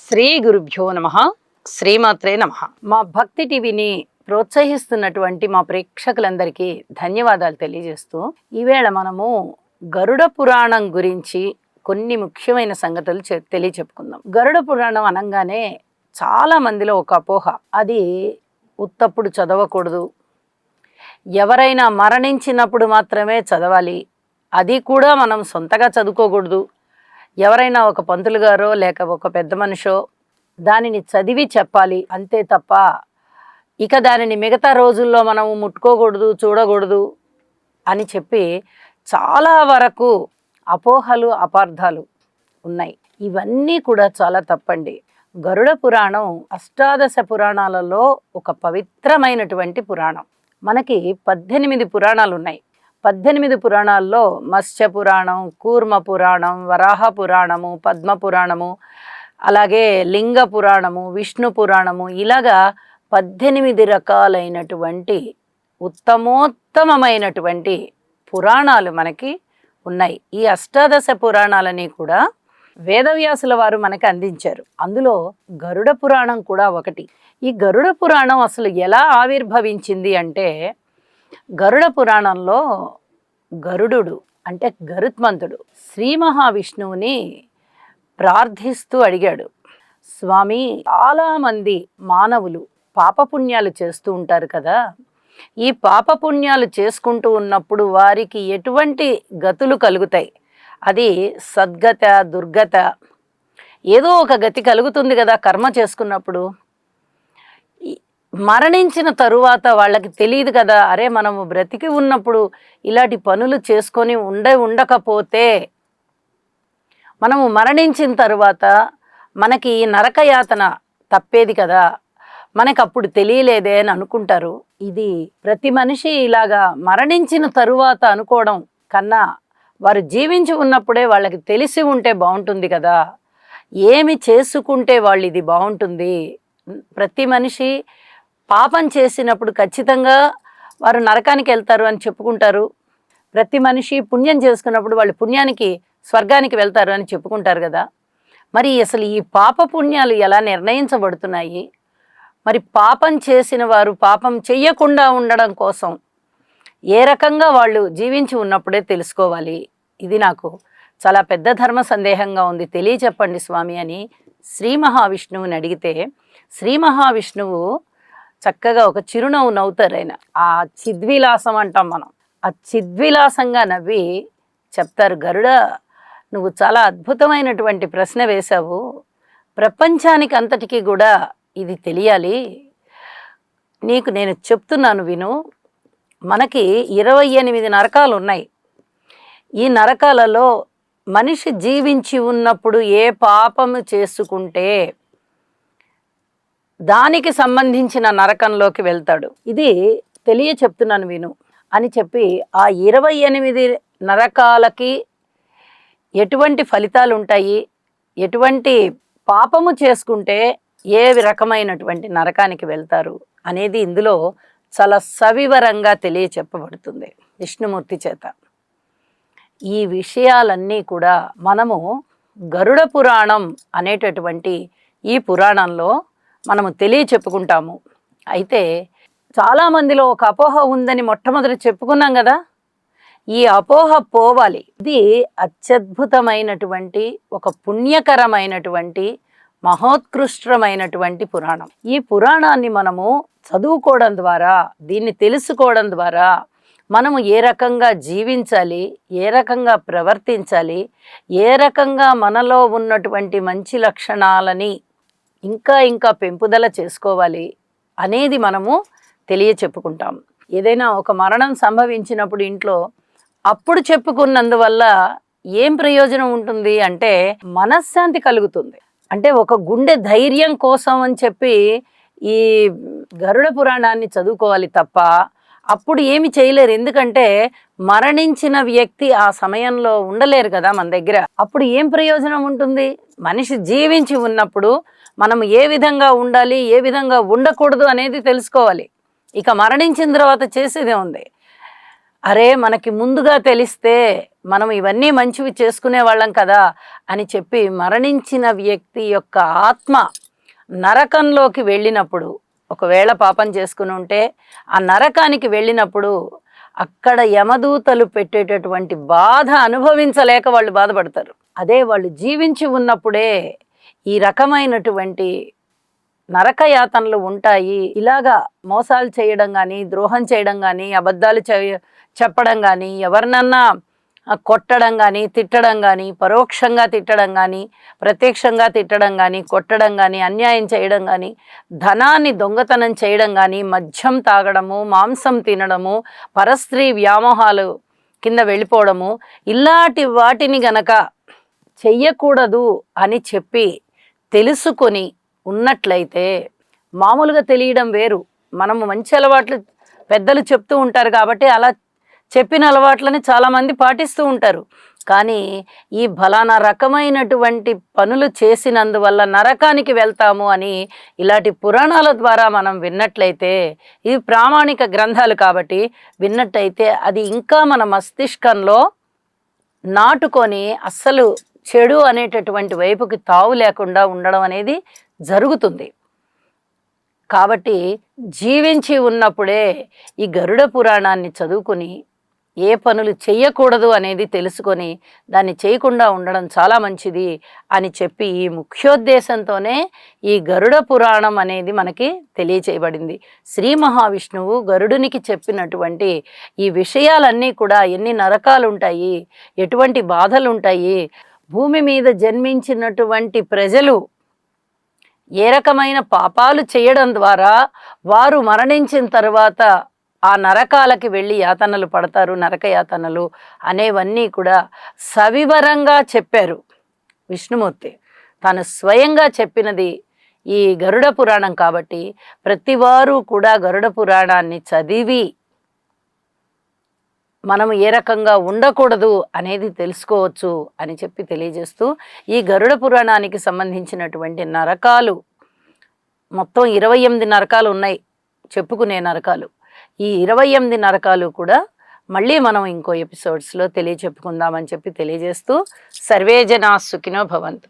శ్రీ గురుభ్యో నమః. శ్రీమాత్రే నమః. మా భక్తి టీవీని ప్రోత్సహిస్తున్నటువంటి మా ప్రేక్షకులందరికీ ధన్యవాదాలు తెలియజేస్తూ ఈవేళ మనము గరుడ పురాణం గురించి కొన్ని ముఖ్యమైన సంగతులు తెలియచెప్పుకుందాం. గరుడ పురాణం అనగానే చాలా మందిలో ఒక అపోహ, అది ఉత్తప్పుడు చదవకూడదు, ఎవరైనా మరణించినప్పుడు మాత్రమే చదవాలి, అది కూడా మనం సొంతగా చదువుకోకూడదు, ఎవరైనా ఒక పంతులు గారో లేక ఒక పెద్ద మనిషో దానిని చదివి చెప్పాలి అంతే తప్ప ఇక దానిని మిగతా రోజుల్లో మనము ముట్టుకోకూడదు, చూడకూడదు అని చెప్పి చాలా వరకు అపోహలు, అపార్థాలు ఉన్నాయి. ఇవన్నీ కూడా చాలా తప్పండి. గరుడ పురాణం అష్టాదశ పురాణాలలో ఒక పవిత్రమైనటువంటి పురాణం. మనకి 18 పురాణాలు ఉన్నాయి. 18 పురాణాల్లో మత్స్య పురాణం, కూర్మ పురాణం, వరాహ పురాణము, పద్మ పురాణము, అలాగే లింగ పురాణము, విష్ణు పురాణము, ఇలాగా 18 రకాలైనటువంటి ఉత్తమోత్తమైనటువంటి పురాణాలు మనకి ఉన్నాయి. ఈ అష్టాదశ పురాణాలని కూడా వేదవ్యాసుల వారు మనకి అందించారు. అందులో గరుడ పురాణం కూడా ఒకటి. ఈ గరుడ పురాణం అసలు ఎలా ఆవిర్భవించింది అంటే, గరుడ పురాణంలో గరుడు అంటే గరుత్మంతుడు శ్రీ మహావిష్ణువుని ప్రార్థిస్తూ అడిగాడు, స్వామి, చాలామంది మానవులు పాపపుణ్యాలు చేస్తూ ఉంటారు కదా, ఈ పాపపుణ్యాలు చేసుకుంటూ ఉన్నప్పుడు వారికి ఎటువంటి గతులు కలుగుతాయి? అది సద్గత, దుర్గత, ఏదో ఒక గతి కలుగుతుంది కదా కర్మ చేసుకున్నప్పుడు. మరణించిన తరువాత వాళ్ళకి తెలియదు కదా, అరే మనము బ్రతికి ఉన్నప్పుడు ఇలాంటి పనులు చేసుకొని ఉండకపోతే మనము మరణించిన తరువాత మనకి నరకయాతన తప్పేది కదా, మనకు అప్పుడు తెలియలేదే అని అనుకుంటారు. ఇది ప్రతి మనిషి ఇలాగా మరణించిన తరువాత అనుకోవడం కన్నా వారు జీవించి ఉన్నప్పుడే వాళ్ళకి తెలిసి ఉంటే బాగుంటుంది కదా, ఏమి చేసుకుంటే వాళ్ళు ఇది బాగుంటుంది. ప్రతి మనిషి పాపం చేసినప్పుడు ఖచ్చితంగా వారు నరకానికి వెళ్తారు అని చెప్పుకుంటారు. ప్రతి మనిషి పుణ్యం చేసుకున్నప్పుడు వాళ్ళు పుణ్యానికి, స్వర్గానికి వెళ్తారు అని చెప్పుకుంటారు కదా. మరి అసలు ఈ పాప పుణ్యాలు ఎలా నిర్ణయించబడుతున్నాయి? మరి పాపం చేసిన వారు పాపం చెయ్యకుండా ఉండడం కోసం ఏ రకంగా వాళ్ళు జీవించి ఉన్నప్పుడే తెలుసుకోవాలి. ఇది నాకు చాలా పెద్ద ధర్మ సందేహంగా ఉంది, తెలియచెప్పండి స్వామి అని శ్రీ మహావిష్ణువుని అడిగితే, శ్రీ మహావిష్ణువు చక్కగా ఒక చిరునవ్వు నవ్వుతారు. ఆయన ఆ చిద్విలాసం అంటాం మనం, ఆ చిద్విలాసంగా నవ్వి చెప్తారు, గరుడ, నువ్వు చాలా అద్భుతమైనటువంటి ప్రశ్న వేశావు, ప్రపంచానికి అంతటికీ కూడా ఇది తెలియాలి, నీకు నేను చెప్తున్నాను విను. మనకి 28 నరకాలు ఉన్నాయి. ఈ నరకాలలో మనిషి జీవించి ఉన్నప్పుడు ఏ పాపము చేసుకుంటే దానికి సంబంధించిన నరకంలోకి వెళ్తాడు, ఇది తెలియ చెప్తున్నాను విను అని చెప్పి ఆ 28 నరకాలకి ఎటువంటి ఫలితాలు ఉంటాయి, ఎటువంటి పాపము చేసుకుంటే ఏ రకమైనటువంటి నరకానికి వెళ్తారు అనేది ఇందులో చాలా సవివరంగా తెలియచెప్పబడుతుంది విష్ణుమూర్తి చేత. ఈ విషయాలన్నీ కూడా మనము గరుడ పురాణం అనేటటువంటి ఈ పురాణంలో మనము తెలియచెప్పుకుంటాము. అయితే చాలామందిలో ఒక అపోహ ఉందని మొట్టమొదటి చెప్పుకున్నాం కదా, ఈ అపోహ పోవాలి. ఇది అత్యద్భుతమైనటువంటి ఒక పుణ్యకరమైనటువంటి మహోత్కృష్టమైనటువంటి పురాణం. ఈ పురాణాన్ని మనము చదువుకోవడం ద్వారా, దీన్ని తెలుసుకోవడం ద్వారా మనము ఏ రకంగా జీవించాలి, ఏ రకంగా ప్రవర్తించాలి, ఏ రకంగా మనలో ఉన్నటువంటి మంచి లక్షణాలని ఇంకా ఇంకా పెంపుదల చేసుకోవాలి అనేది మనము తెలియచెప్పుకుంటాం. ఏదైనా ఒక మరణం సంభవించినప్పుడు ఇంట్లో అప్పుడు చెప్పుకున్నందువల్ల ఏం ప్రయోజనం ఉంటుంది అంటే, మనశ్శాంతి కలుగుతుంది. అంటే ఒక గుండె ధైర్యం కోసం అని చెప్పి ఈ గరుడ పురాణాన్ని చదువుకోవాలి తప్ప అప్పుడు ఏమి చేయలేరు. ఎందుకంటే మరణించిన వ్యక్తి ఆ సమయంలో ఉండలేరు కదా మన దగ్గర, అప్పుడు ఏం ప్రయోజనం ఉంటుంది? మనిషి జీవించి ఉన్నప్పుడు మనం ఏ విధంగా ఉండాలి, ఏ విధంగా ఉండకూడదు అనేది తెలుసుకోవాలి. ఇక మరణించిన తర్వాత చేసేదే ఉంది. అరే మనకి ముందుగా తెలిస్తే మనం ఇవన్నీ మంచివి చేసుకునే వాళ్ళం కదా అని చెప్పి మరణించిన వ్యక్తి యొక్క ఆత్మ నరకంలోకి వెళ్ళినప్పుడు, ఒకవేళ పాపం చేసుకుని ఉంటే ఆ నరకానికి వెళ్ళినప్పుడు అక్కడ యమదూతలు పెట్టేటటువంటి బాధ అనుభవించలేక వాళ్ళు బాధపడతారు. అదే వాళ్ళు జీవించి ఉన్నప్పుడే ఈ రకమైనటువంటి నరకయాతనలు ఉంటాయి. ఇలాగా మోసాలు చేయడం కానీ, ద్రోహం చేయడం కానీ, అబద్ధాలు చెప్పడం కానీ, ఎవరినన్నా కొట్టడం కానీ, తిట్టడం కానీ, పరోక్షంగా తిట్టడం కానీ, ప్రత్యక్షంగా తిట్టడం కానీ, కొట్టడం కానీ, అన్యాయం చేయడం కానీ, ధనాన్ని దొంగతనం చేయడం కానీ, మద్యం తాగడము, మాంసం తినడము, పరస్త్రీ వ్యామోహాలు కింద వెళ్ళిపోవడము, ఇలాంటి వాటిని గనక చెయ్యకూడదు అని చెప్పి తెలుసుకొని ఉన్నట్లయితే, మామూలుగా తెలియడం వేరు, మనము మంచి అలవాట్లు పెద్దలు చెప్తూ ఉంటారు కాబట్టి అలా చెప్పిన అలవాట్లని చాలామంది పాటిస్తూ ఉంటారు. కానీ ఈ ఫలానా రకమైనటువంటి పనులు చేసినందువల్ల నరకానికి వెళ్తాము అని ఇలాంటి పురాణాల ద్వారా మనం విన్నట్లయితే, ఇవి ప్రామాణిక గ్రంథాలు కాబట్టి విన్నట్టయితే అది ఇంకా మన మస్తిష్కంలో నాటుకొని అస్సలు చెడు అనేటటువంటి వైపుకి తావు లేకుండా ఉండడం అనేది జరుగుతుంది. కాబట్టి జీవించి ఉన్నప్పుడే ఈ గరుడ పురాణాన్ని చదువుకుని ఏ పనులు చెయ్యకూడదు అనేది తెలుసుకొని దాన్ని చేయకుండా ఉండడం చాలా మంచిది అని చెప్పి ఈ ముఖ్యోద్దేశంతోనే ఈ గరుడ పురాణం అనేది మనకి తెలియచేయబడింది. శ్రీ మహావిష్ణువు గరుడునికి చెప్పినటువంటి ఈ విషయాలన్నీ కూడా, ఎన్ని నరకాలు ఉంటాయి, ఎటువంటి బాధలు ఉంటాయి, భూమి మీద జన్మించినటువంటి ప్రజలు ఏ రకమైన పాపాలు చేయడం ద్వారా వారు మరణించిన తర్వాత ఆ నరకాలకి వెళ్ళి యాతనలు పడతారు, నరక యాతనలు అనేవన్నీ కూడా సవివరంగా చెప్పారు విష్ణుమూర్తి. తాను స్వయంగా చెప్పినది ఈ గరుడ పురాణం కాబట్టి ప్రతివారు కూడా గరుడ పురాణాన్ని చదివి మనం ఏ రకంగా ఉండకూడదు అనేది తెలుసుకోవచ్చు అని చెప్పి తెలియజేస్తూ, ఈ గరుడ పురాణానికి సంబంధించినటువంటి నరకాలు మొత్తం 28 నరకాలు ఉన్నాయి, చెప్పుకునే నరకాలు. ఈ 28 నరకాలు కూడా మళ్ళీ మనం ఇంకో ఎపిసోడ్స్లో తెలియచెప్పుకుందామని చెప్పి తెలియజేస్తూ, సర్వే జనా సుఖినో భవంతు.